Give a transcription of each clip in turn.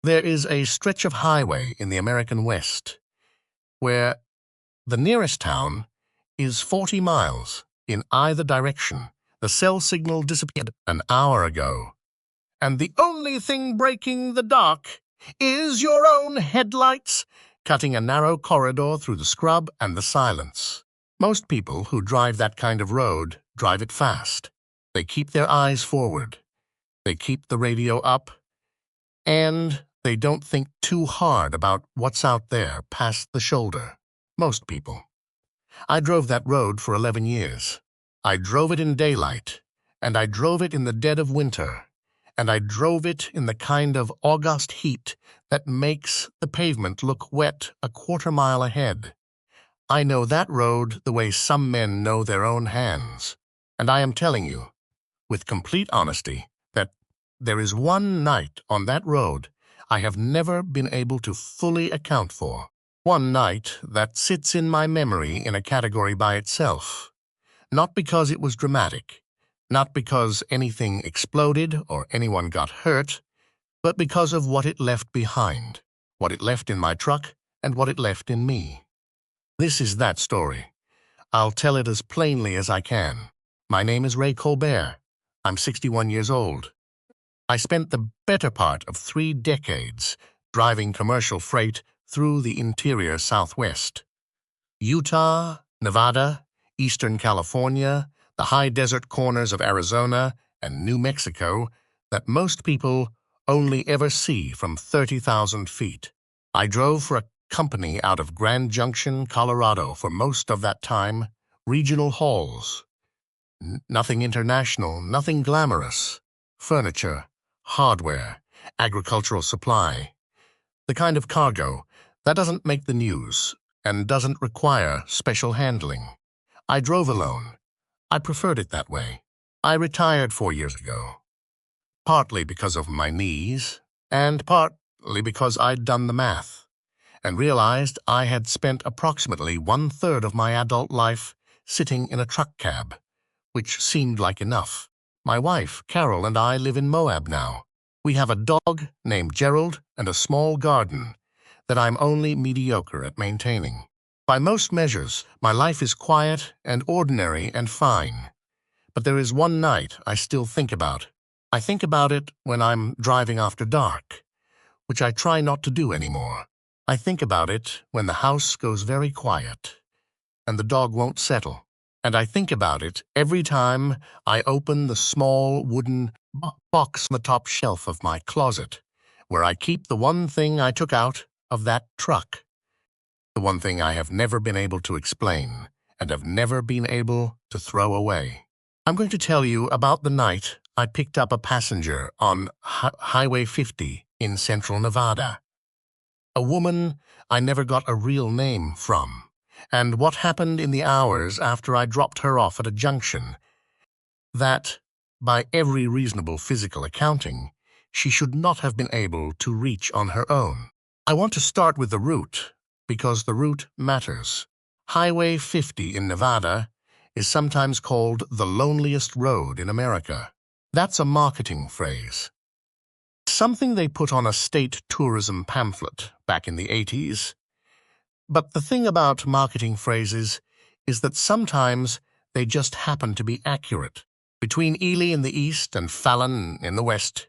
There is a stretch of highway in the American West where the nearest town is 40 miles in either direction. The cell signal disappeared an hour ago, and the only thing breaking the dark is your own headlights, cutting a narrow corridor through the scrub and the silence. Most people who drive that kind of road drive it fast. They keep their eyes forward. They keep the radio up, and they don't think too hard about what's out there past the shoulder. Most people. I drove that road for 11 years. I drove it in daylight, and I drove it in the dead of winter, and I drove it in the kind of August heat that makes the pavement look wet a quarter-mile ahead. I know that road the way some men know their own hands, and I am telling you, with complete honesty, that there is one night on that road I have never been able to fully account for. One night that sits in my memory in a category by itself. Not because it was dramatic, not because anything exploded or anyone got hurt, but because of what it left behind, what it left in my truck and what it left in me. This is that story. I'll tell it as plainly as I can. My name is Ray Colbert. I'm 61 years old. I spent the better part of 3 decades driving commercial freight through the interior Southwest. Utah, Nevada, Eastern California, the high desert corners of Arizona and New Mexico that most people only ever see from 30,000 feet. I drove for a company out of Grand Junction, Colorado for most of that time, regional hauls. Nothing international, nothing glamorous. Furniture, hardware, agricultural supply. The kind of cargo that doesn't make the news and doesn't require special handling. I drove alone. I preferred it that way. I retired 4 years ago. Partly because of my knees, and partly because I'd done the math, and realized I had spent approximately 1/3 of my adult life sitting in a truck cab, which seemed like enough. My wife, Carol, and I live in Moab now. We have a dog named Gerald and a small garden that I'm only mediocre at maintaining. By most measures, my life is quiet and ordinary and fine. But there is one night I still think about. I think about it when I'm driving after dark, which I try not to do anymore. I think about it when the house goes very quiet and the dog won't settle. And I think about it every time I open the small wooden box on the top shelf of my closet, where I keep the one thing I took out of that truck, the one thing I have never been able to explain and have never been able to throw away. I'm going to tell you about the night I picked up a passenger on Highway 50 in central Nevada. A woman I never got a real name from, and what happened in the hours after I dropped her off at a junction that, by every reasonable physical accounting, she should not have been able to reach on her own. I want to start with the route, because the route matters. Highway 50 in Nevada is sometimes called the loneliest road in America. That's a marketing phrase. Something they put on a state tourism pamphlet back in the 80s. But the thing about marketing phrases is that sometimes they just happen to be accurate. Between Ely in the east and Fallon in the west,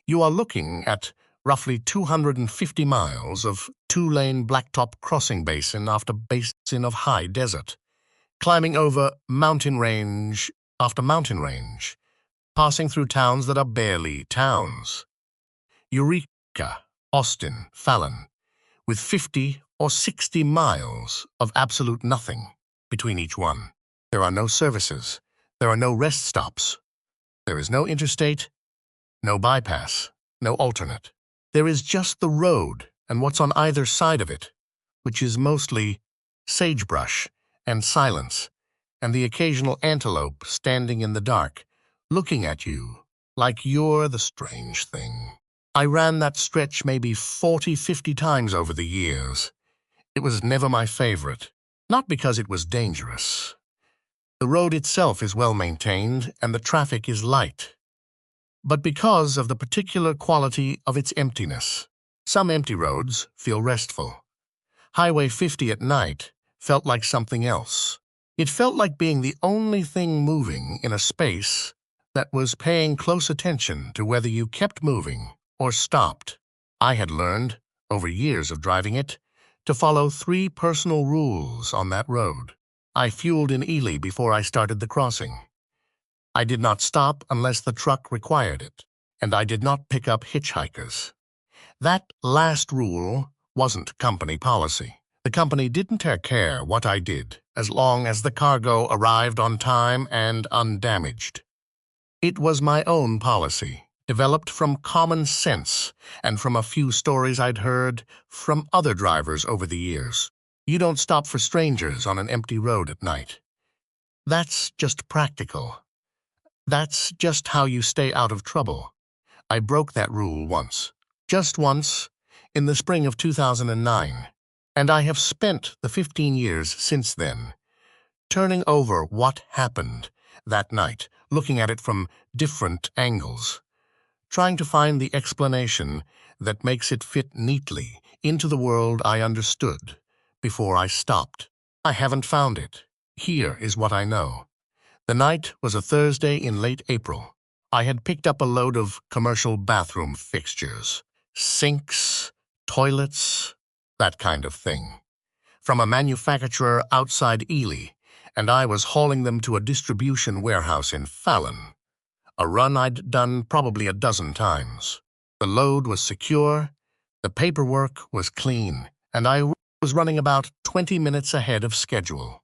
you are looking at roughly 250 miles of 2-lane blacktop crossing basin after basin of high desert, climbing over mountain range after mountain range, passing through towns that are barely towns. Eureka, Austin, Fallon, with 50 or 60 miles of absolute nothing between each one. There are no services. There are no rest stops. There is no interstate, no bypass, no alternate. There is just the road and what's on either side of it, which is mostly sagebrush and silence, and the occasional antelope standing in the dark, looking at you like you're the strange thing. I ran that stretch maybe 40, 50 times over the years. It was never my favorite, not because it was dangerous. The road itself is well maintained and the traffic is light, but because of the particular quality of its emptiness. Some empty roads feel restful. Highway 50 at night felt like something else. It felt like being the only thing moving in a space that was paying close attention to whether you kept moving or stopped. I had learned, over years of driving it, to follow 3 personal rules on that road. I fueled in Ely before I started the crossing. I did not stop unless the truck required it, and I did not pick up hitchhikers. That last rule wasn't company policy. The company didn't care what I did, as long as the cargo arrived on time and undamaged. It was my own policy, developed from common sense and from a few stories I'd heard from other drivers over the years. You don't stop for strangers on an empty road at night. That's just practical. That's just how you stay out of trouble. I broke that rule once, just once, in the spring of 2009. And I have spent the 15 years since then, turning over what happened that night, looking at it from different angles, trying to find the explanation that makes it fit neatly into the world I understood before I stopped. I haven't found it. Here is what I know. The night was a Thursday in late April. I had picked up a load of commercial bathroom fixtures, sinks, toilets, that kind of thing, from a manufacturer outside Ely, and I was hauling them to a distribution warehouse in Fallon, a run I'd done probably a dozen times. The load was secure, the paperwork was clean, and I was running about 20 minutes ahead of schedule,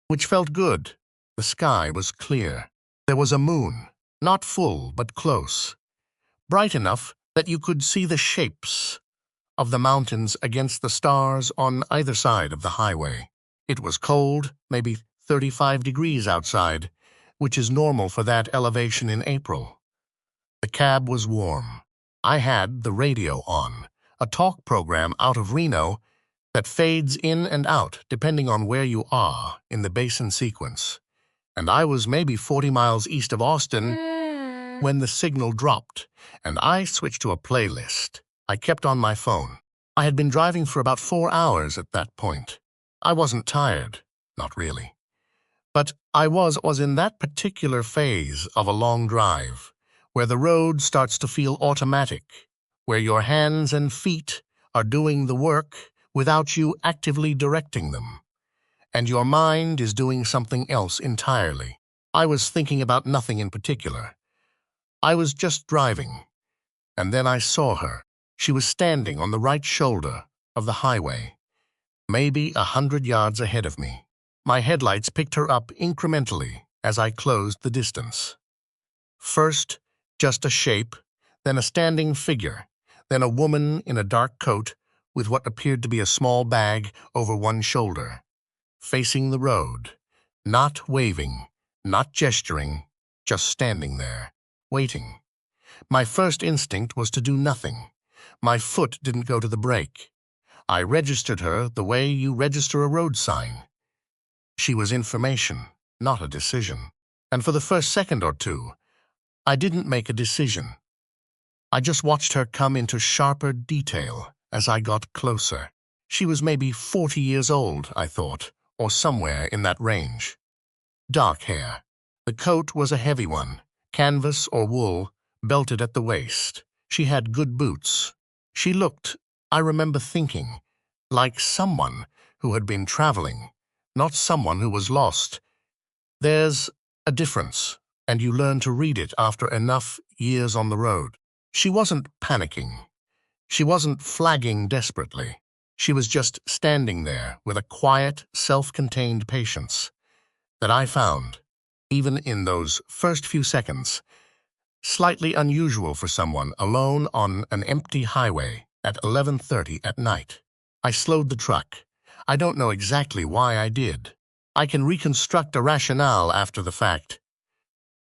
which felt good. The sky was clear. There was a moon, not full but close, bright enough that you could see the shapes of the mountains against the stars on either side of the highway. It was cold, maybe 35 degrees outside, which is normal for that elevation in April. The cab was warm. I had the radio on, a talk program out of Reno that fades in and out depending on where you are in the basin sequence. And I was maybe 40 miles east of Austin when the signal dropped, and I switched to a playlist. I kept on my phone. I had been driving for about 4 hours at that point. I wasn't tired, not really. But I was in that particular phase of a long drive, where the road starts to feel automatic, where your hands and feet are doing the work without you actively directing them, and your mind is doing something else entirely. I was thinking about nothing in particular. I was just driving, and then I saw her. She was standing on the right shoulder of the highway, maybe 100 yards ahead of me. My headlights picked her up incrementally as I closed the distance. First, just a shape, then a standing figure, then a woman in a dark coat with what appeared to be a small bag over one shoulder, facing the road, not waving, not gesturing, just standing there, waiting. My first instinct was to do nothing. My foot didn't go to the brake. I registered her the way you register a road sign. She was information, not a decision. And for the first second or two, I didn't make a decision. I just watched her come into sharper detail as I got closer. She was maybe 40 years old, I thought, or somewhere in that range. Dark hair. The coat was a heavy one, canvas or wool, belted at the waist. She had good boots. She looked, I remember thinking, like someone who had been traveling, not someone who was lost. There's a difference, and you learn to read it after enough years on the road. She wasn't panicking. She wasn't flagging desperately. She was just standing there with a quiet, self-contained patience that I found, even in those first few seconds, slightly unusual for someone alone on an empty highway at 11:30 at night. I slowed the truck. I don't know exactly why I did. I can reconstruct a rationale after the fact.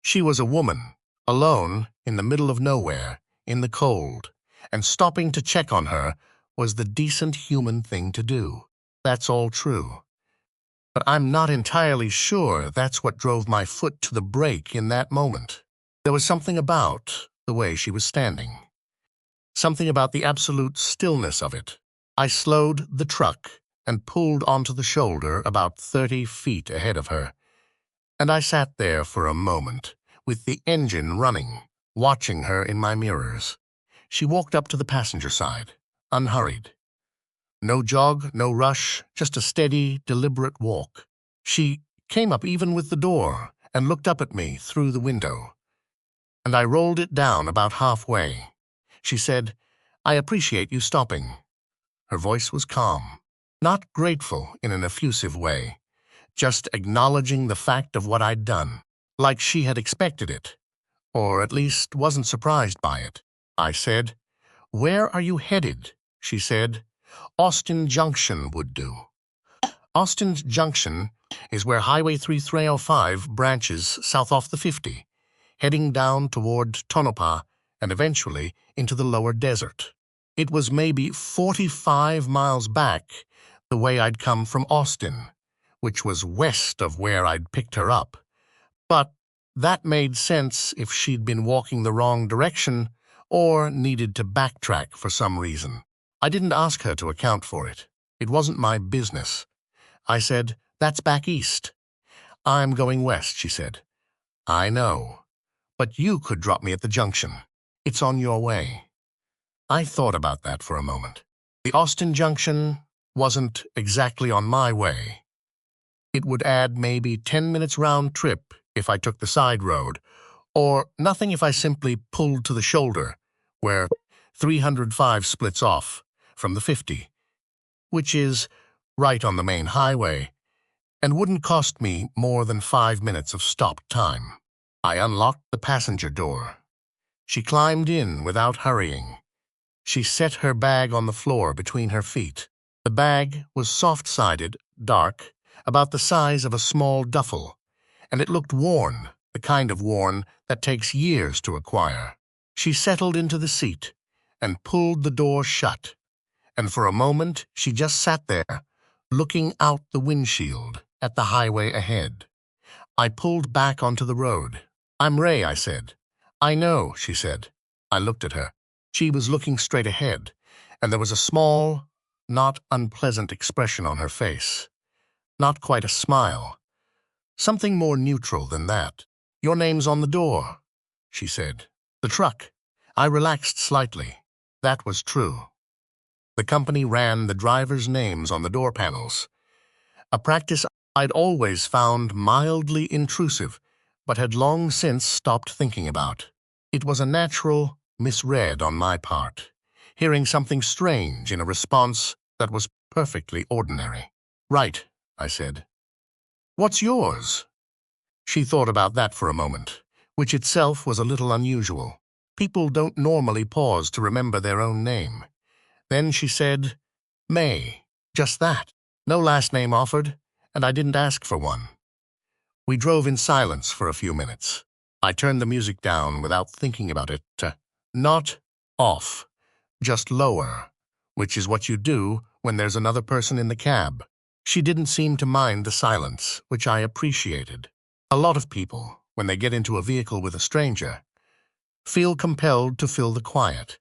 She was a woman, alone in the middle of nowhere, in the cold, and stopping to check on her was the decent human thing to do. That's all true. But I'm not entirely sure that's what drove my foot to the brake in that moment. There was something about the way she was standing. Something about the absolute stillness of it. I slowed the truck and pulled onto the shoulder about 30 feet ahead of her, and I sat there for a moment, with the engine running, watching her in my mirrors. She walked up to the passenger side, unhurried. No jog, no rush, just a steady, deliberate walk. She came up even with the door and looked up at me through the window, and I rolled it down about halfway. She said, "I appreciate you stopping." Her voice was calm, not grateful in an effusive way, just acknowledging the fact of what I'd done, like she had expected it, or at least wasn't surprised by it. I said, "Where are you headed?" She said, "Austin Junction would do." Austin Junction is where Highway 305 branches south off the 50, heading down toward Tonopah and eventually into the lower desert. It was maybe 45 miles back the way I'd come from Austin, which was west of where I'd picked her up. But that made sense if she'd been walking the wrong direction or needed to backtrack for some reason. I didn't ask her to account for it. It wasn't my business. I said, "That's back east." "I'm going west," she said. "I know, but you could drop me at the junction. It's on your way." I thought about that for a moment. The Austin Junction wasn't exactly on my way. It would add maybe 10 minutes round trip if I took the side road, or nothing if I simply pulled to the shoulder, where 305 splits off from the 50, which is right on the main highway, and wouldn't cost me more than 5 minutes of stop time. I unlocked the passenger door. She climbed in without hurrying. She set her bag on the floor between her feet. The bag was soft-sided, dark, about the size of a small duffel, and it looked worn, the kind of worn that takes years to acquire. She settled into the seat and pulled the door shut, and for a moment she just sat there, looking out the windshield at the highway ahead. I pulled back onto the road. "I'm Ray," I said. "I know," she said. I looked at her. She was looking straight ahead, and there was a small, not unpleasant expression on her face. Not quite a smile. Something more neutral than that. "Your name's on the door," she said. "The truck." I relaxed slightly. That was true. The company ran the drivers' names on the door panels, a practice I'd always found mildly intrusive, but had long since stopped thinking about. It was a natural misread on my part, hearing something strange in a response that was perfectly ordinary. "Right," I said. "What's yours?" She thought about that for a moment, which itself was a little unusual. People don't normally pause to remember their own name. Then she said, "May." Just that. No last name offered, and I didn't ask for one. We drove in silence for a few minutes. I turned the music down without thinking about it. Not off, just lower, which is what you do when there's another person in the cab. She didn't seem to mind the silence, which I appreciated. A lot of people, when they get into a vehicle with a stranger, feel compelled to fill the quiet.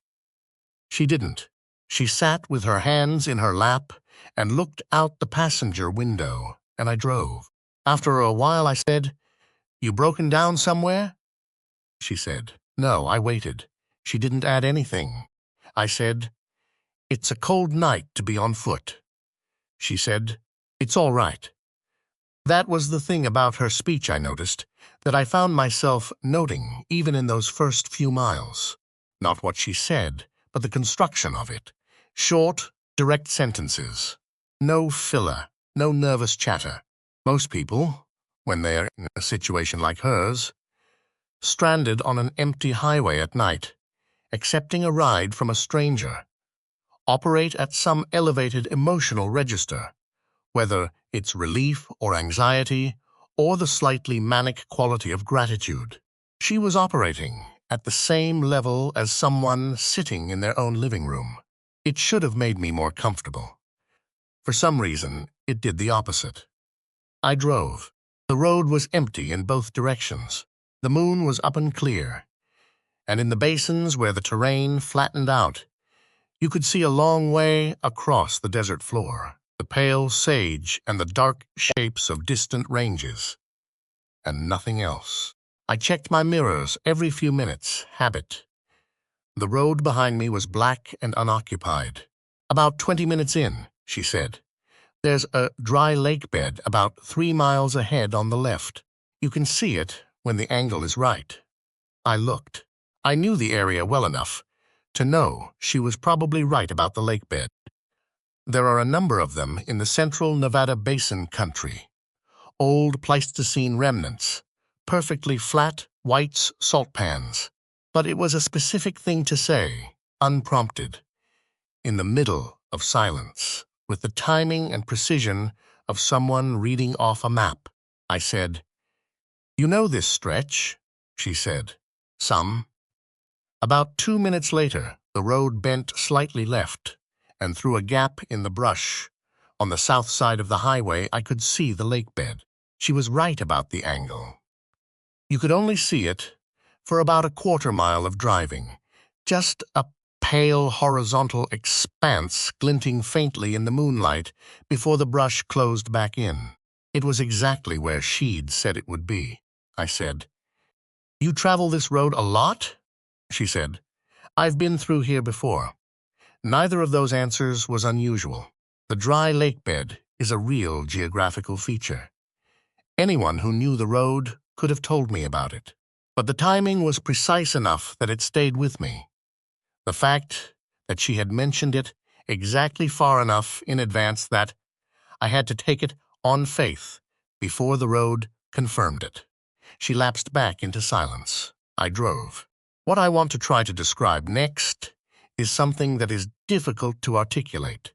She didn't. She sat with her hands in her lap and looked out the passenger window, and I drove. After a while I said, "You broken down somewhere?" She said, "No," I waited. She didn't add anything. I said, "It's a cold night to be on foot." She said, "It's all right." That was the thing about her speech, I noticed, that I found myself noting even in those first few miles. Not what she said, but the construction of it. Short, direct sentences. No filler, no nervous chatter. Most people, when they're in a situation like hers, stranded on an empty highway at night, accepting a ride from a stranger, operate at some elevated emotional register, whether it's relief or anxiety or the slightly manic quality of gratitude. She was operating at the same level as someone sitting in their own living room. It should have made me more comfortable. For some reason, it did the opposite. I drove. The road was empty in both directions. The moon was up and clear, and in the basins where the terrain flattened out, you could see a long way across the desert floor, the pale sage and the dark shapes of distant ranges, and nothing else. I checked my mirrors every few minutes, habit. The road behind me was black and unoccupied. "About 20 minutes in," she said. "There's a dry lake bed about 3 miles ahead on the left. You can see it when the angle is right." I looked. I knew the area well enough to know she was probably right about the lake bed. There are a number of them in the central Nevada Basin country. Old Pleistocene remnants, perfectly flat white salt pans. But it was a specific thing to say, unprompted, in the middle of silence, with the timing and precision of someone reading off a map. I said, "You know this stretch?" She said, "Some." About 2 minutes later, the road bent slightly left, and through a gap in the brush, on the south side of the highway, I could see the lake bed. She was right about the angle. You could only see it for about a quarter-mile of driving, just a pale horizontal expanse glinting faintly in the moonlight before the brush closed back in. It was exactly where she'd said it would be. I said, "You travel this road a lot?" She said, "I've been through here before." Neither of those answers was unusual. The dry lake bed is a real geographical feature. Anyone who knew the road could have told me about it. But the timing was precise enough that it stayed with me. The fact that she had mentioned it exactly far enough in advance that I had to take it on faith before the road confirmed it. She lapsed back into silence. I drove. What I want to try to describe next is something that is difficult to articulate,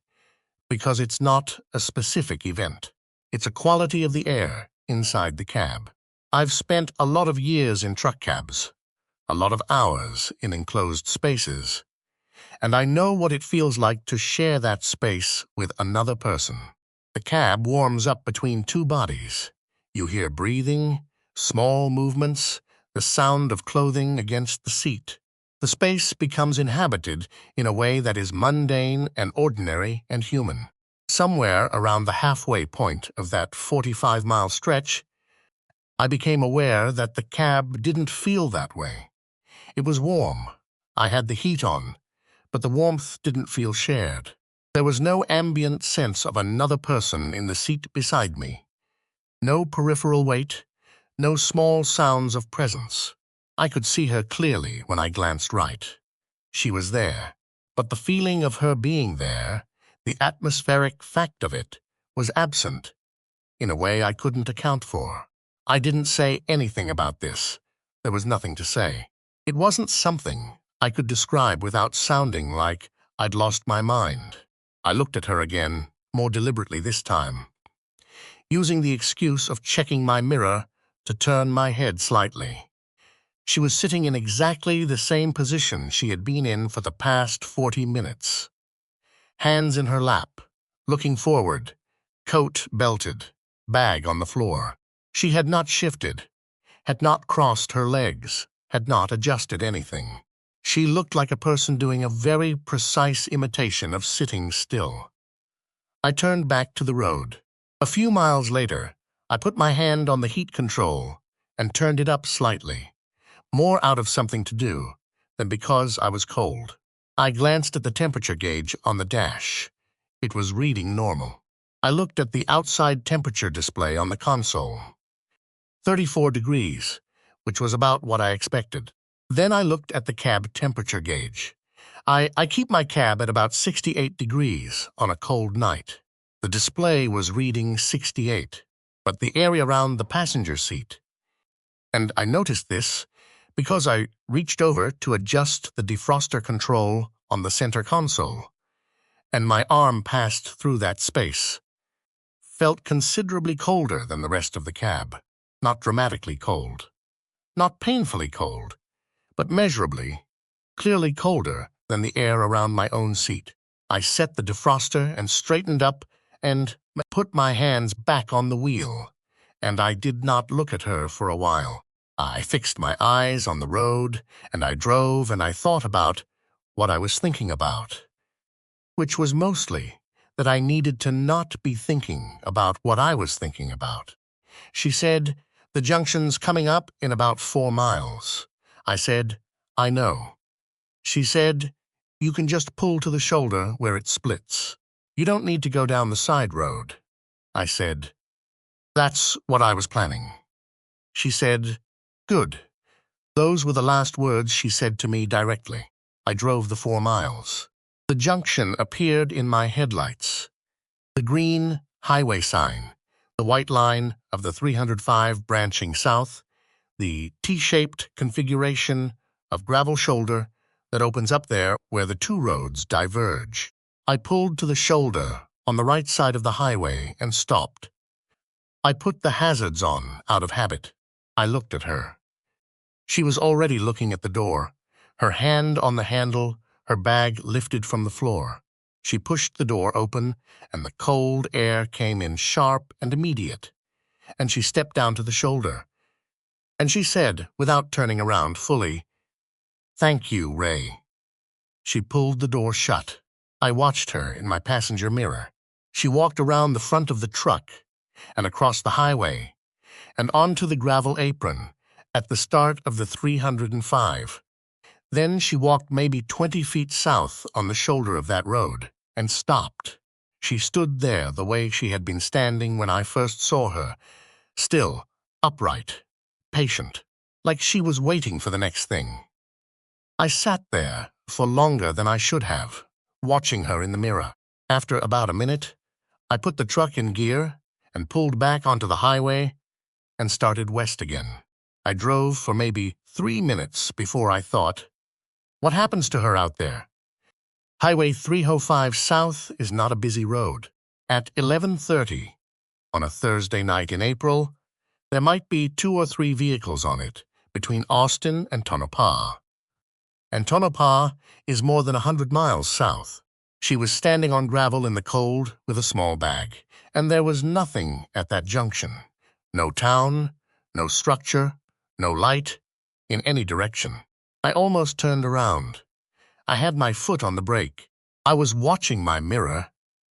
because it's not a specific event. It's a quality of the air inside the cab. I've spent a lot of years in truck cabs, a lot of hours in enclosed spaces, and I know what it feels like to share that space with another person. The cab warms up between two bodies. You hear breathing, small movements, the sound of clothing against the seat. The space becomes inhabited in a way that is mundane and ordinary and human. Somewhere around the halfway point of that 45-mile stretch, I became aware that the cab didn't feel that way. It was warm. I had the heat on, but the warmth didn't feel shared. There was no ambient sense of another person in the seat beside me. No peripheral weight, no small sounds of presence. I could see her clearly when I glanced right. She was there, but the feeling of her being there, the atmospheric fact of it, was absent in a way I couldn't account for. I didn't say anything about this. There was nothing to say. It wasn't something I could describe without sounding like I'd lost my mind. I looked at her again, more deliberately this time, using the excuse of checking my mirror to turn my head slightly. She was sitting in exactly the same position she had been in for the past 40 minutes. Hands in her lap, looking forward, coat belted, bag on the floor. She had not shifted, had not crossed her legs, had not adjusted anything. She looked like a person doing a very precise imitation of sitting still. I turned back to the road. A few miles later, I put my hand on the heat control and turned it up slightly, more out of something to do than because I was cold. I glanced at the temperature gauge on the dash. It was reading normal. I looked at the outside temperature display on the console. 34 degrees, which was about what I expected. Then I looked at the cab temperature gauge. I keep my cab at about 68 degrees on a cold night. The display was reading 68, but the area around the passenger seat. And I noticed this because I reached over to adjust the defroster control on the center console, and my arm passed through that space. Felt considerably colder than the rest of the cab. Not dramatically cold, not painfully cold, but measurably, clearly colder than the air around my own seat. I set the defroster and straightened up and put my hands back on the wheel, and I did not look at her for a while. I fixed my eyes on the road, and I drove and I thought about what I was thinking about, which was mostly that I needed to not be thinking about what I was thinking about. She said, "The junction's coming up in about 4 miles. I said, "I know." She said, "You can just pull to the shoulder where it splits. You don't need to go down the side road." I said, "That's what I was planning." She said, "Good." Those were the last words she said to me directly. I drove the 4 miles. The junction appeared in my headlights. The green highway sign, the white line of the 305 branching south, the T-shaped configuration of gravel shoulder that opens up there where the 2 roads diverge. I pulled to the shoulder on the right side of the highway and stopped. I put the hazards on out of habit. I looked at her. She was already looking at the door, her hand on the handle, her bag lifted from the floor. She pushed the door open, and the cold air came in sharp and immediate, and she stepped down to the shoulder. And she said, without turning around fully, "Thank you, Ray." She pulled the door shut. I watched her in my passenger mirror. She walked around the front of the truck and across the highway and onto the gravel apron at the start of the 305. Then she walked maybe 20 feet south on the shoulder of that road and stopped. She stood there the way she had been standing when I first saw her, still, upright, patient, like she was waiting for the next thing. I sat there for longer than I should have, watching her in the mirror. After about a minute, I put the truck in gear and pulled back onto the highway and started west again. I drove for maybe 3 minutes before I thought, what happens to her out there? Highway 305 South is not a busy road. At 11:30 on a Thursday night in April, there might be 2 or 3 vehicles on it between Austin and Tonopah. And Tonopah is more than 100 miles south. She was standing on gravel in the cold with a small bag, and there was nothing at that junction. No town, no structure, no light, in any direction. I almost turned around. I had my foot on the brake. I was watching my mirror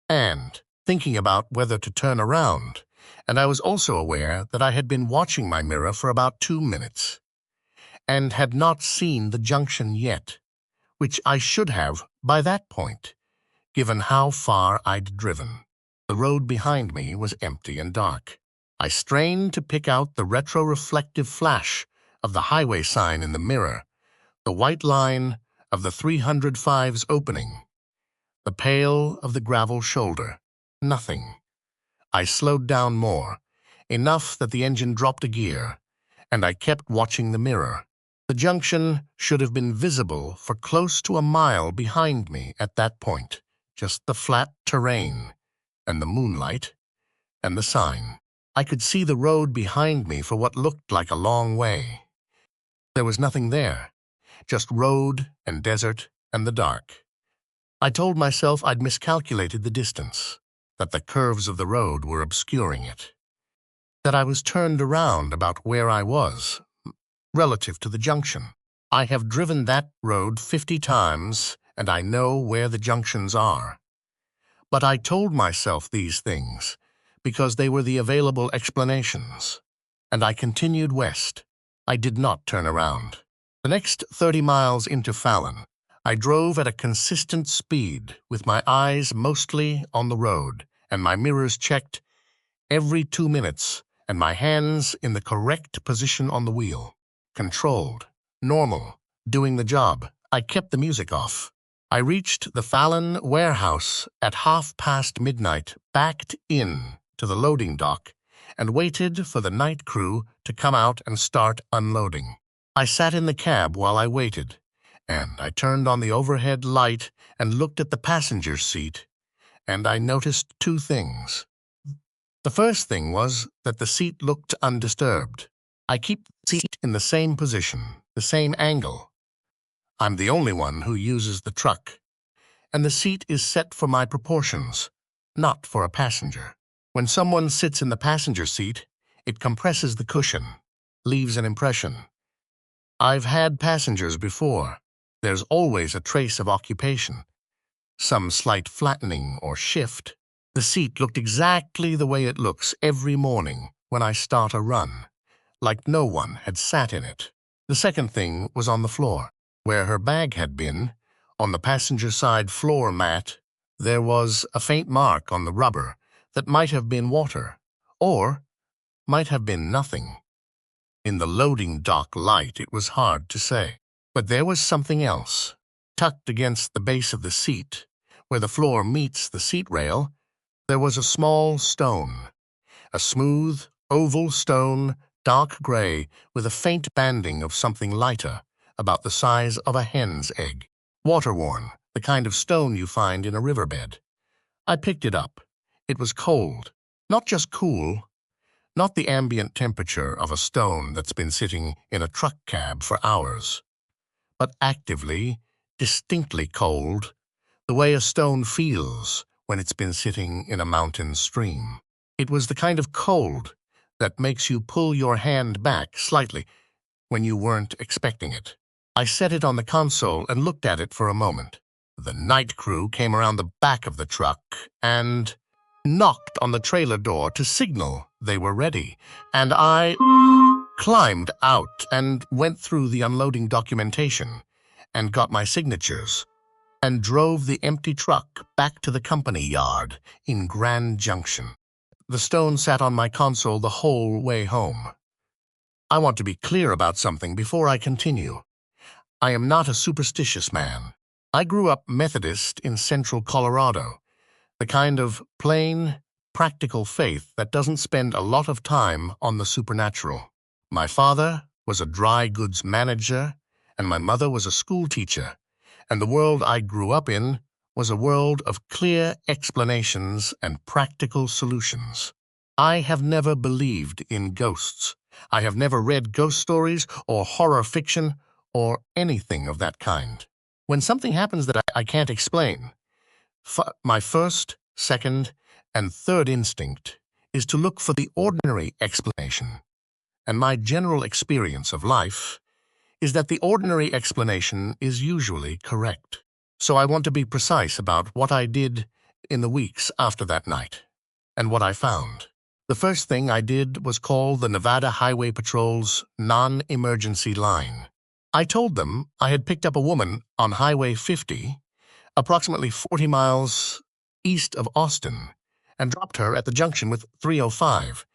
and thinking about whether to turn around, and I was also aware that I had been watching my mirror for about 2 minutes and had not seen the junction yet, which I should have by that point, given how far I'd driven. The road behind me was empty and dark. I strained to pick out the retroreflective flash of the highway sign in the mirror, the white line of the 305's opening, the pale of the gravel shoulder. Nothing. I slowed down more, enough that the engine dropped a gear, and I kept watching the mirror. The junction should have been visible for close to a mile behind me at that point, just the flat terrain, and the moonlight, and the sign. I could see the road behind me for what looked like a long way. There was nothing there, just road and desert and the dark. I told myself I'd miscalculated the distance, that the curves of the road were obscuring it, that I was turned around about where I was, relative to the junction. I have driven that road 50 times, and I know where the junctions are. But I told myself these things because they were the available explanations, and I continued west. I did not turn around. The next 30 miles into Fallon, I drove at a consistent speed with my eyes mostly on the road and my mirrors checked every 2 minutes and my hands in the correct position on the wheel. Controlled, normal, doing the job. I kept the music off. I reached the Fallon warehouse at midnight, backed in to the loading dock, and waited for the night crew to come out and start unloading. I sat in the cab while I waited, and I turned on the overhead light and looked at the passenger's seat, and I noticed 2 things. The first thing was that the seat looked undisturbed. I keep the seat in the same position, the same angle. I'm the only one who uses the truck, and the seat is set for my proportions, not for a passenger. When someone sits in the passenger seat, it compresses the cushion, leaves an impression. I've had passengers before. There's always a trace of occupation, some slight flattening or shift. The seat looked exactly the way it looks every morning when I start a run, like no one had sat in it. The second thing was on the floor. Where her bag had been, on the passenger side floor mat, there was a faint mark on the rubber that might have been water, or might have been nothing. In the loading dock light, it was hard to say. But there was something else. Tucked against the base of the seat, where the floor meets the seat rail, there was a small stone. A smooth, oval stone, dark gray, with a faint banding of something lighter, about the size of a hen's egg. Water-worn, the kind of stone you find in a riverbed. I picked it up. It was cold. Not just cool. Not the ambient temperature of a stone that's been sitting in a truck cab for hours, but actively, distinctly cold, the way a stone feels when it's been sitting in a mountain stream. It was the kind of cold that makes you pull your hand back slightly when you weren't expecting it. I set it on the console and looked at it for a moment. The night crew came around the back of the truck and knocked on the trailer door to signal they were ready, and I climbed out and went through the unloading documentation and got my signatures and drove the empty truck back to the company yard in Grand Junction. The stone sat on my console the whole way home. I want to be clear about something before I continue. I am not a superstitious man. I grew up Methodist in central Colorado, the kind of plain, practical faith that doesn't spend a lot of time on the supernatural. My father was a dry goods manager, and my mother was a school teacher, and the world I grew up in was a world of clear explanations and practical solutions. I have never believed in ghosts. I have never read ghost stories or horror fiction or anything of that kind. When something happens that I can't explain, my first, second, and third instinct is to look for the ordinary explanation. And my general experience of life is that the ordinary explanation is usually correct. So I want to be precise about what I did in the weeks after that night, and what I found. The first thing I did was call the Nevada Highway Patrol's non-emergency line. I told them I had picked up a woman on Highway 50, approximately 40 miles east of Austin, and dropped her at the junction with 305,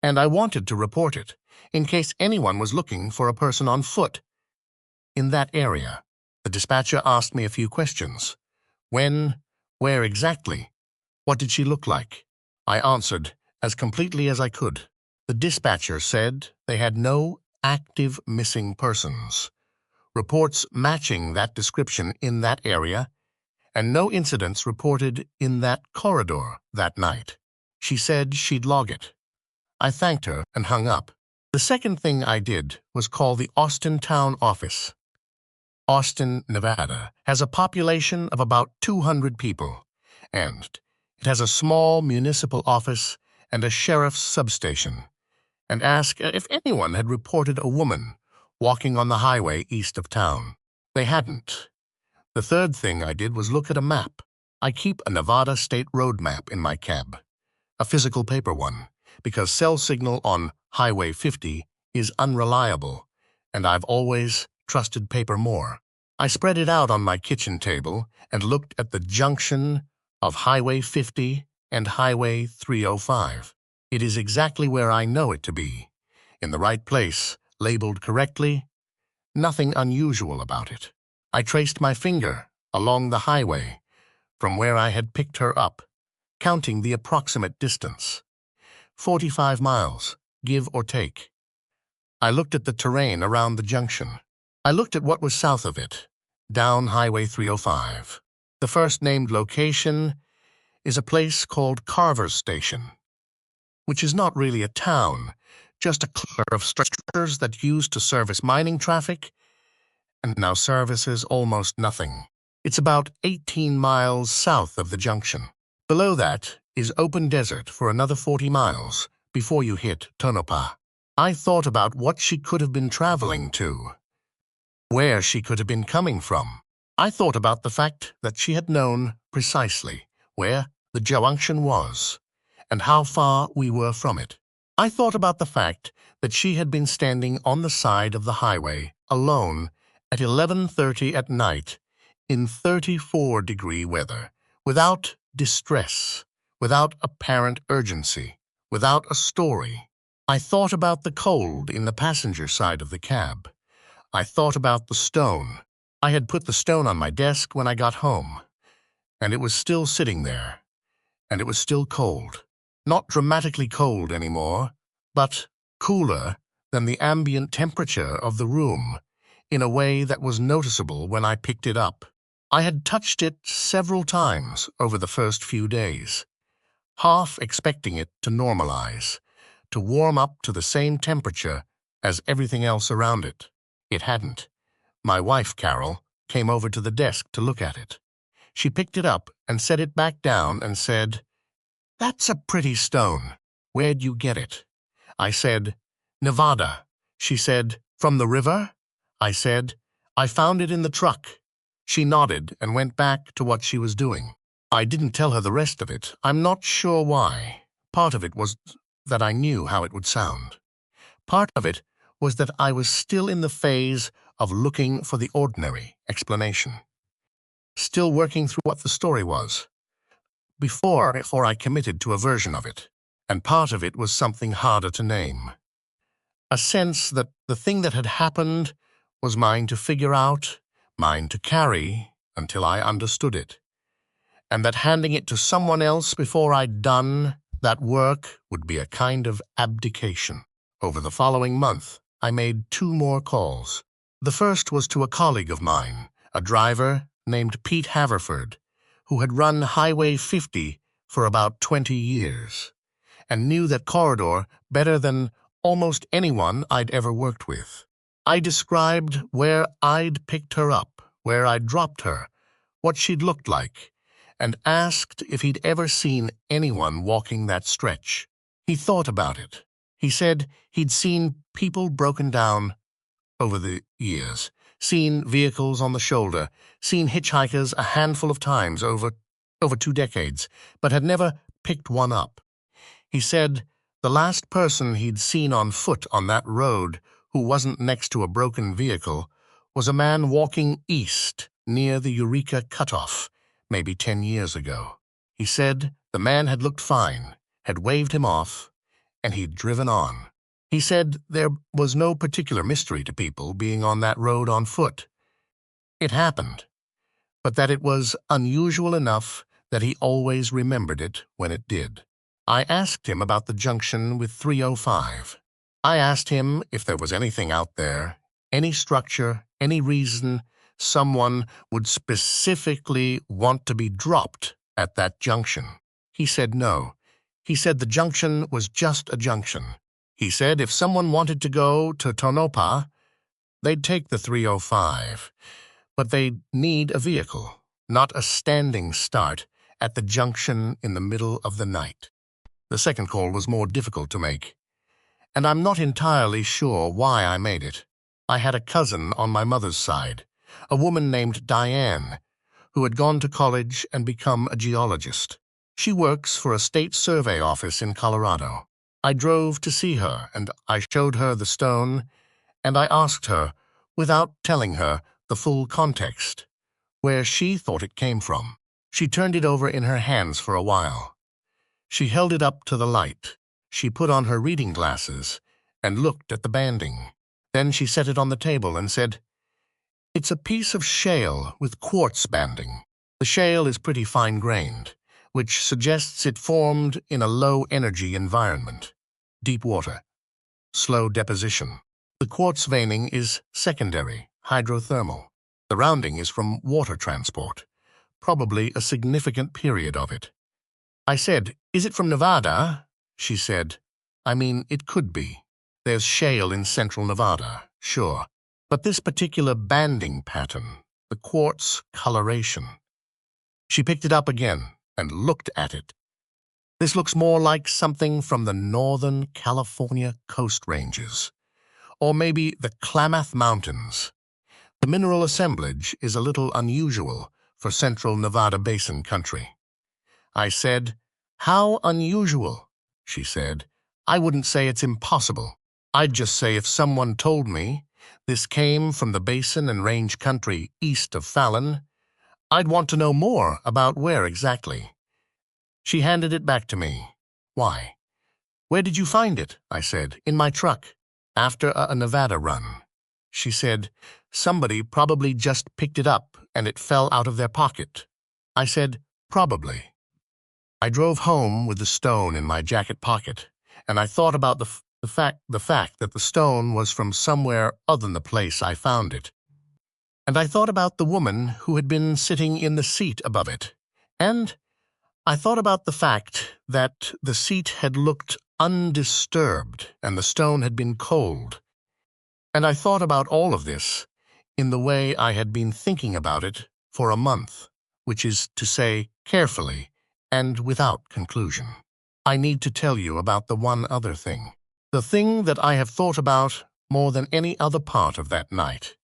and I wanted to report it in case anyone was looking for a person on foot in that area. The dispatcher asked me a few questions. When? Where exactly? What did she look like? I answered as completely as I could. The dispatcher said they had no active missing persons, reports matching that description in that area, and no incidents reported in that corridor that night. She said she'd log it. I thanked her and hung up. The second thing I did was call the Austin town office. Austin, Nevada, has a population of about 200 people, and it has a small municipal office and a sheriff's substation, and asked if anyone had reported a woman walking on the highway east of town. They hadn't. The third thing I did was look at a map. I keep a Nevada state road map in my cab, a physical paper one, because cell signal on Highway 50 is unreliable, and I've always trusted paper more. I spread it out on my kitchen table and looked at the junction of Highway 50 and Highway 305. It is exactly where I know it to be, in the right place, labeled correctly, nothing unusual about it. I traced my finger along the highway from where I had picked her up, counting the approximate distance. 45 miles, give or take. I looked at the terrain around the junction. I looked at what was south of it, down Highway 305. The first named location is a place called Carver's Station, which is not really a town, just a cluster of structures that used to service mining traffic and now services almost nothing. It's about 18 miles south of the junction. Below that is open desert for another 40 miles before you hit Tonopah. I thought about what she could have been traveling to, where she could have been coming from. I thought about the fact that she had known precisely where the junction was and how far we were from it. I thought about the fact that she had been standing on the side of the highway alone at 11:30 at night in 34-degree weather, without distress, without apparent urgency, without a story. I thought about the cold in the passenger side of the cab. I thought about the stone. I had put the stone on my desk when I got home, and it was still sitting there, and it was still cold. Not dramatically cold anymore, but cooler than the ambient temperature of the room, in a way that was noticeable when I picked it up. I had touched it several times over the first few days, half expecting it to normalize, to warm up to the same temperature as everything else around it. It hadn't. My wife, Carol, came over to the desk to look at it. She picked it up and set it back down and said, "That's a pretty stone. Where'd you get it?" I said, "Nevada." She said, "From the river?" I said, "I found it in the truck." She nodded and went back to what she was doing. I didn't tell her the rest of it. I'm not sure why. Part of it was that I knew how it would sound. Part of it was that I was still in the phase of looking for the ordinary explanation, still working through what the story was, before I committed to a version of it. And part of it was something harder to name. A sense that the thing that had happened was mine to figure out, mine to carry until I understood it, and that handing it to someone else before I'd done that work would be a kind of abdication. Over the following month, I made 2 more calls. The first was to a colleague of mine, a driver named Pete Haverford, who had run Highway 50 for about 20 years, and knew that corridor better than almost anyone I'd ever worked with. I described where I'd picked her up, where I'd dropped her, what she'd looked like, and asked if he'd ever seen anyone walking that stretch. He thought about it. He said he'd seen people broken down over the years, seen vehicles on the shoulder, seen hitchhikers a handful of times over 2 decades, but had never picked one up. He said the last person he'd seen on foot on that road who wasn't next to a broken vehicle was a man walking east near the Eureka Cutoff, maybe 10 years ago. He said the man had looked fine, had waved him off, and he'd driven on. He said there was no particular mystery to people being on that road on foot. It happened, but that it was unusual enough that he always remembered it when it did. I asked him about the junction with 305. I asked him if there was anything out there, any structure, any reason someone would specifically want to be dropped at that junction. He said no. He said the junction was just a junction. He said if someone wanted to go to Tonopah, they'd take the 305, but they'd need a vehicle, not a standing start at the junction in the middle of the night. The second call was more difficult to make, and I'm not entirely sure why I made it. I had a cousin on my mother's side, a woman named Diane, who had gone to college and become a geologist. She works for a state survey office in Colorado. I drove to see her, and I showed her the stone, and I asked her, without telling her the full context, where she thought it came from. She turned it over in her hands for a while. She held it up to the light. She put on her reading glasses and looked at the banding. Then she set it on the table and said, "It's a piece of shale with quartz banding. The shale is pretty fine-grained, which suggests it formed in a low-energy environment, deep water, slow deposition. The quartz veining is secondary, hydrothermal. The rounding is from water transport, probably a significant period of it." I said, "Is it from Nevada?" She said, "I mean, it could be. There's shale in central Nevada, sure. But this particular banding pattern, the quartz coloration." She picked it up again and looked at it. This looks more like something from the northern California coast ranges, or maybe the Klamath Mountains. The mineral assemblage is a little unusual for central Nevada basin country. I said, "How unusual?" She said, "I wouldn't say it's impossible. I'd just say if someone told me this came from the basin and range country east of Fallon, I'd want to know more about where exactly." She handed it back to me. "Why?" "Where did you find it?" I said. "In my truck, after a Nevada run." She said, "Somebody probably just picked it up and it fell out of their pocket." I said, "Probably." I drove home with the stone in my jacket pocket, and I thought about the fact that the stone was from somewhere other than the place I found it. And I thought about the woman who had been sitting in the seat above it. And I thought about the fact that the seat had looked undisturbed and the stone had been cold. And I thought about all of this in the way I had been thinking about it for a month, which is to say, carefully and without conclusion. I need to tell you about the one other thing. The thing that I have thought about more than any other part of that night,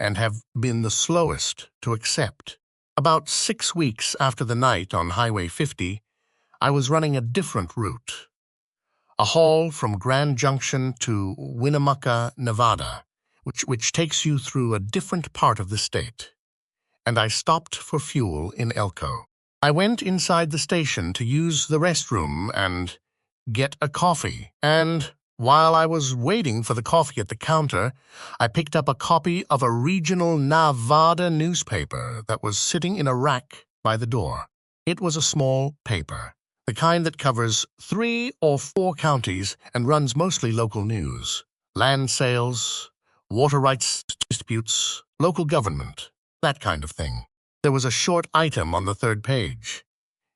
and have been the slowest to accept. About 6 weeks after the night on Highway 50, I was running a different route. A haul from Grand Junction to Winnemucca, Nevada, which takes you through a different part of the state. And I stopped for fuel in Elko. I went inside the station to use the restroom and get a coffee, and while I was waiting for the coffee at the counter, I picked up a copy of a regional Nevada newspaper that was sitting in a rack by the door. It was a small paper, the kind that covers 3 or 4 counties and runs mostly local news. Land sales, water rights disputes, local government, that kind of thing. There was a short item on the 3rd page.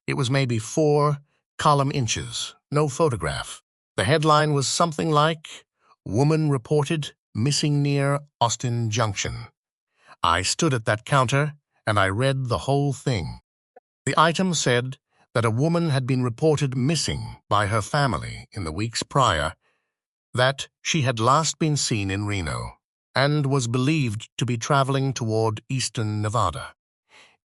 It was maybe 4 column inches, no photograph. The headline was something like, "Woman reported missing near Austin Junction." I stood at that counter, and I read the whole thing. The item said that a woman had been reported missing by her family in the weeks prior, that she had last been seen in Reno, and was believed to be traveling toward eastern Nevada.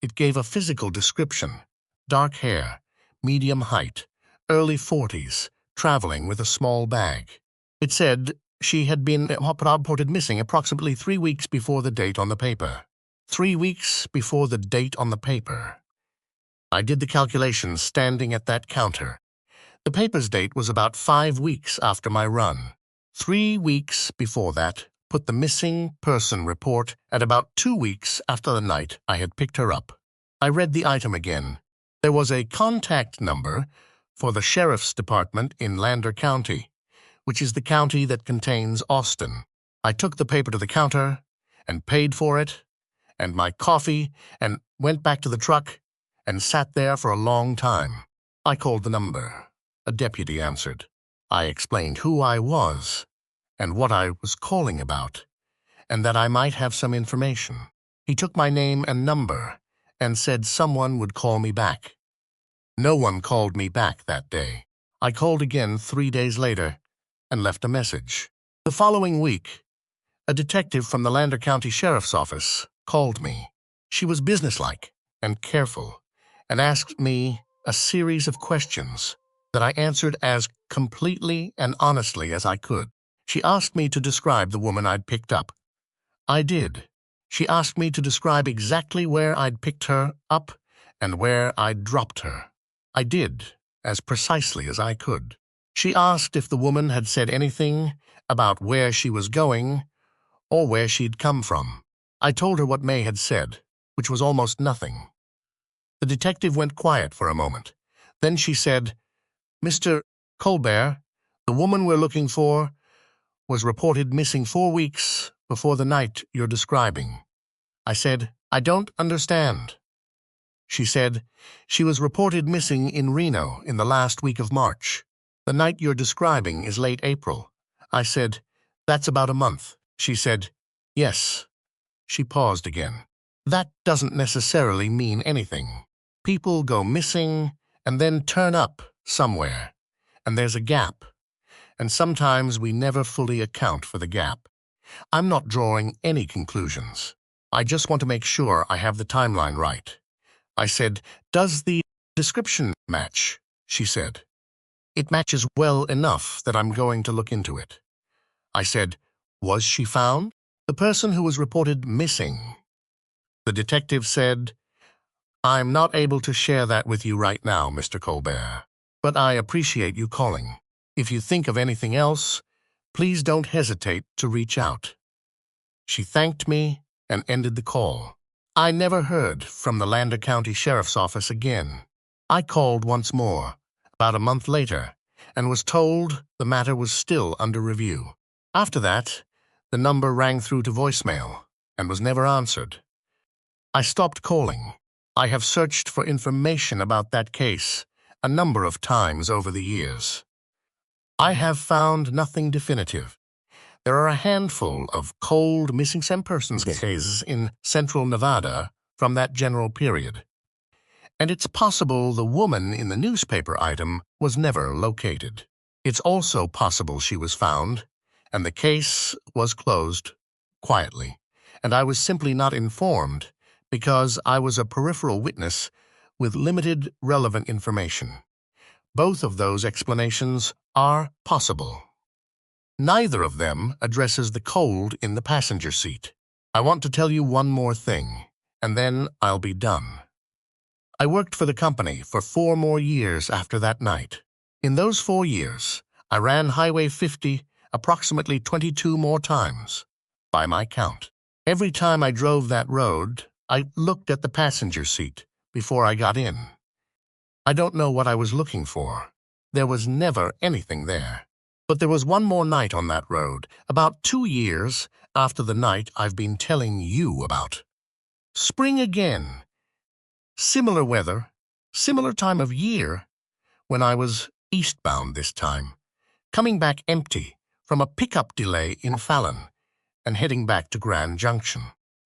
It gave a physical description: dark hair, medium height, early 40s, traveling with a small bag. It said she had been reported missing approximately 3 weeks before the date on the paper. 3 weeks before the date on the paper. I did the calculations standing at that counter. The paper's date was about 5 weeks after my run. 3 weeks before that put the missing person report at about 2 weeks after the night I had picked her up. I read the item again. There was a contact number for the Sheriff's Department in Lander County, which is the county that contains Austin. I took the paper to the counter and paid for it and my coffee and went back to the truck and sat there for a long time. I called the number. A deputy answered. I explained who I was and what I was calling about, and that I might have some information. He took my name and number and said someone would call me back. No one called me back that day. I called again 3 days later and left a message. The following week, a detective from the Lander County Sheriff's Office called me. She was businesslike and careful and asked me a series of questions that I answered as completely and honestly as I could. She asked me to describe the woman I'd picked up. I did. She asked me to describe exactly where I'd picked her up and where I'd dropped her. I did, as precisely as I could. She asked if the woman had said anything about where she was going or where she'd come from. I told her what May had said, which was almost nothing. The detective went quiet for a moment. Then she said, "Mr. Colbert, the woman we're looking for was reported missing 4 weeks before the night you're describing." I said, "I don't understand." She said, "She was reported missing in Reno in the last week of March. The night you're describing is late April." I said, "That's about a month." She said, "Yes." She paused again. "That doesn't necessarily mean anything. People go missing and then turn up somewhere, and there's a gap, and sometimes we never fully account for the gap. I'm not drawing any conclusions. I just want to make sure I have the timeline right. I said, "Does the description match?" She said, "It matches well enough that I'm going to look into it." I said, "Was she found?" "The person who was reported missing." The detective said, "I'm not able to share that with you right now, Mr. Colbert, but I appreciate you calling. If you think of anything else, please don't hesitate to reach out." She thanked me and ended the call. I never heard from the Lander County Sheriff's Office again. I called once more, about a month later, and was told the matter was still under review. After that, the number rang through to voicemail and was never answered. I stopped calling. I have searched for information about that case a number of times over the years. I have found nothing definitive. There are a handful of cold missing persons cases in central Nevada from that general period, and it's possible the woman in the newspaper item was never located. It's also possible she was found, and the case was closed quietly, and I was simply not informed because I was a peripheral witness with limited relevant information. Both of those explanations are possible. Neither of them addresses the cold in the passenger seat. I want to tell you one more thing, and then I'll be done. I worked for the company for 4 more years after that night. In those 4 years, I ran Highway 50 approximately 22 more times, by my count. Every time I drove that road, I looked at the passenger seat before I got in. I don't know what I was looking for. There was never anything there. But there was one more night on that road, about 2 years after the night I've been telling you about. Spring again. Similar weather, similar time of year, when I was eastbound this time, coming back empty from a pickup delay in Fallon and heading back to Grand Junction.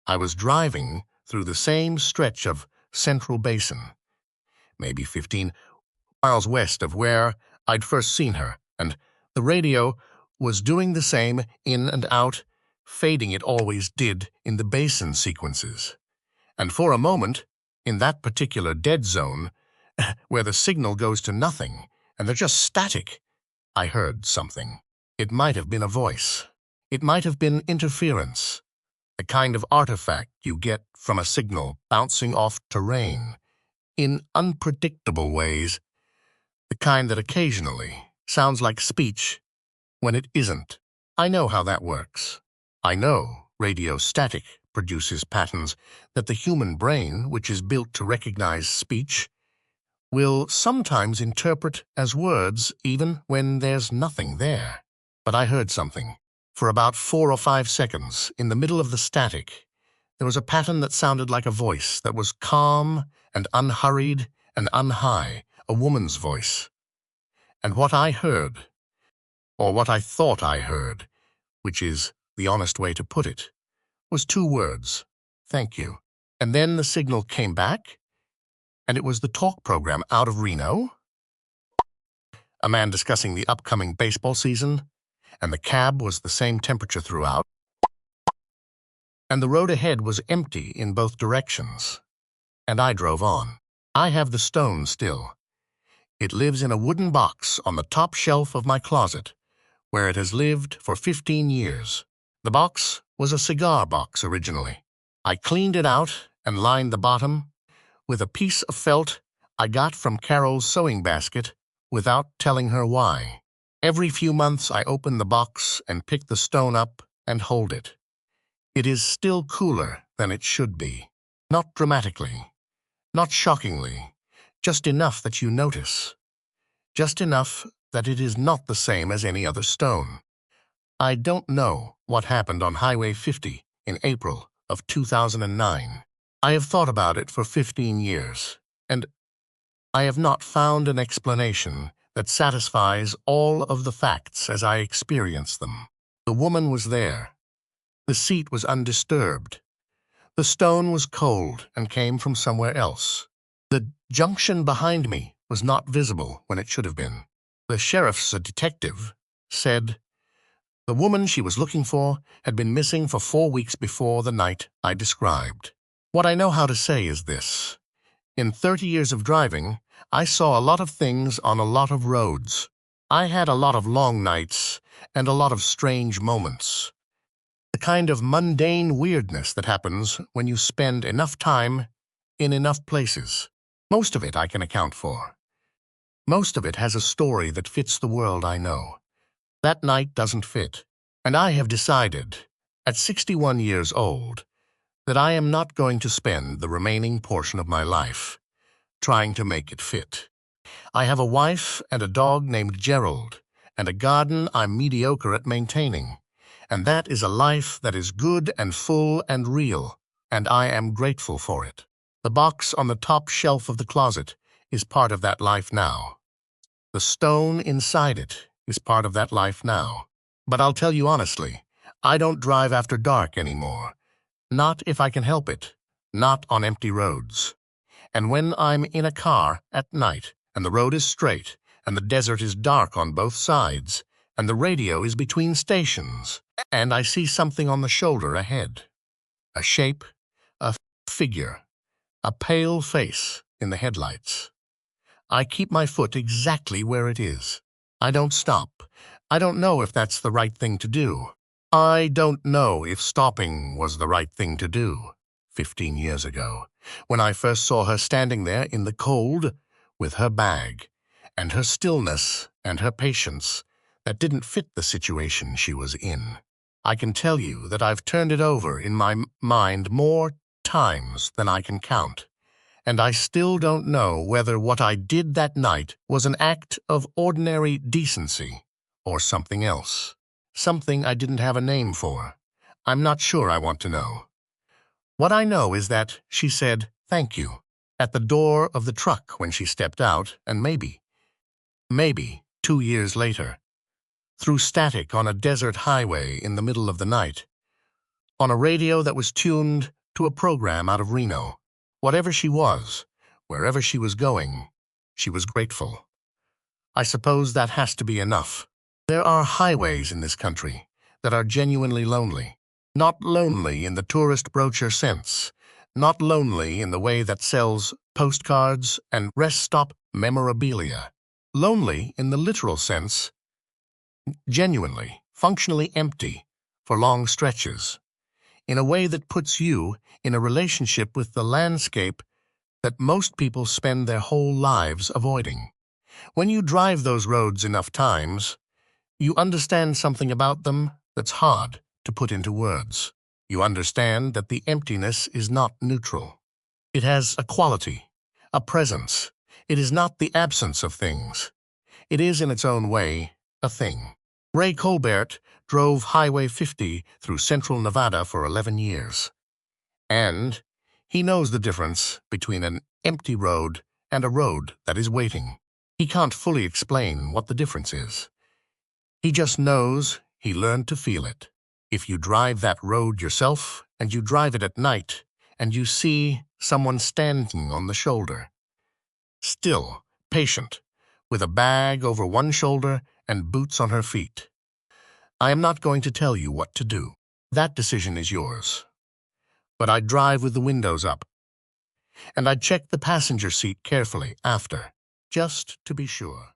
I was driving through the same stretch of Central Basin, maybe 15 miles west of where I'd first seen her, and the radio was doing the same in and out, fading it always did in the basin sequences. And for a moment, in that particular dead zone, where the signal goes to nothing and they're just static, I heard something. It might have been a voice. It might have been interference, the kind of artifact you get from a signal bouncing off terrain in unpredictable ways, the kind that occasionally sounds like speech when it isn't. I know how that works. I know radio static produces patterns that the human brain, which is built to recognize speech, will sometimes interpret as words even when there's nothing there. But I heard something. For about 4 or 5 seconds, in the middle of the static, there was a pattern that sounded like a voice that was calm and unhurried and unhigh, a woman's voice. And what I heard, or what I thought I heard, which is the honest way to put it, was 2 words: "Thank you." And then the signal came back, and it was the talk program out of Reno, a man discussing the upcoming baseball season, and the cab was the same temperature throughout, and the road ahead was empty in both directions. And I drove on. I have the stone still. It lives in a wooden box on the top shelf of my closet, where it has lived for 15 years. The box was a cigar box originally. I cleaned it out and lined the bottom with a piece of felt I got from Carol's sewing basket without telling her why. Every few months I open the box and pick the stone up and hold it. It is still cooler than it should be. Not dramatically, not shockingly, just enough that you notice. Just enough that it is not the same as any other stone. I don't know what happened on Highway 50 in April of 2009. I have thought about it for 15 years, and I have not found an explanation that satisfies all of the facts as I experience them. The woman was there. The seat was undisturbed. The stone was cold and came from somewhere else. The junction behind me was not visible when it should have been. The sheriff's detective said the woman she was looking for had been missing for 4 weeks before the night I described. What I know how to say is this. In 30 years of driving, I saw a lot of things on a lot of roads. I had a lot of long nights and a lot of strange moments. The kind of mundane weirdness that happens when you spend enough time in enough places. Most of it I can account for. Most of it has a story that fits the world I know. That night doesn't fit, and I have decided, at 61 years old, that I am not going to spend the remaining portion of my life trying to make it fit. I have a wife and a dog named Gerald, and a garden I'm mediocre at maintaining, and that is a life that is good and full and real, and I am grateful for it. The box on the top shelf of the closet is part of that life now. The stone inside it is part of that life now. But I'll tell you honestly, I don't drive after dark anymore. Not if I can help it. Not on empty roads. And when I'm in a car at night, and the road is straight, and the desert is dark on both sides, and the radio is between stations, and I see something on the shoulder ahead. A shape, a figure, a pale face in the headlights. I keep my foot exactly where it is. I don't stop. I don't know if that's the right thing to do. I don't know if stopping was the right thing to do 15 years ago, when I first saw her standing there in the cold with her bag, and her stillness and her patience that didn't fit the situation she was in. I can tell you that I've turned it over in my mind more times than I can count, and I still don't know whether what I did that night was an act of ordinary decency or something else. Something I didn't have a name for. I'm not sure I want to know. What I know is that she said, "Thank you," at the door of the truck when she stepped out, and maybe 2 years later, through static on a desert highway in the middle of the night, on a radio that was tuned to a program out of Reno. Whatever she was, wherever she was going, she was grateful. I suppose that has to be enough. There are highways in this country that are genuinely lonely. Not lonely in the tourist brochure sense. Not lonely in the way that sells postcards and rest stop memorabilia. Lonely in the literal sense. Genuinely, functionally empty for long stretches. In a way that puts you in a relationship with the landscape that most people spend their whole lives avoiding. When you drive those roads enough times, you understand something about them that's hard to put into words. You understand that the emptiness is not neutral. It has a quality, a presence. It is not the absence of things. It is, in its own way, a thing. Ray Colbert drove Highway 50 through central Nevada for 11 years. And he knows the difference between an empty road and a road that is waiting. He can't fully explain what the difference is. He just knows he learned to feel it. If you drive that road yourself, and you drive it at night, and you see someone standing on the shoulder, still, patient, with a bag over one shoulder and boots on her feet. I am not going to tell you what to do. That decision is yours. But I'd drive with the windows up, and I'd check the passenger seat carefully after, just to be sure.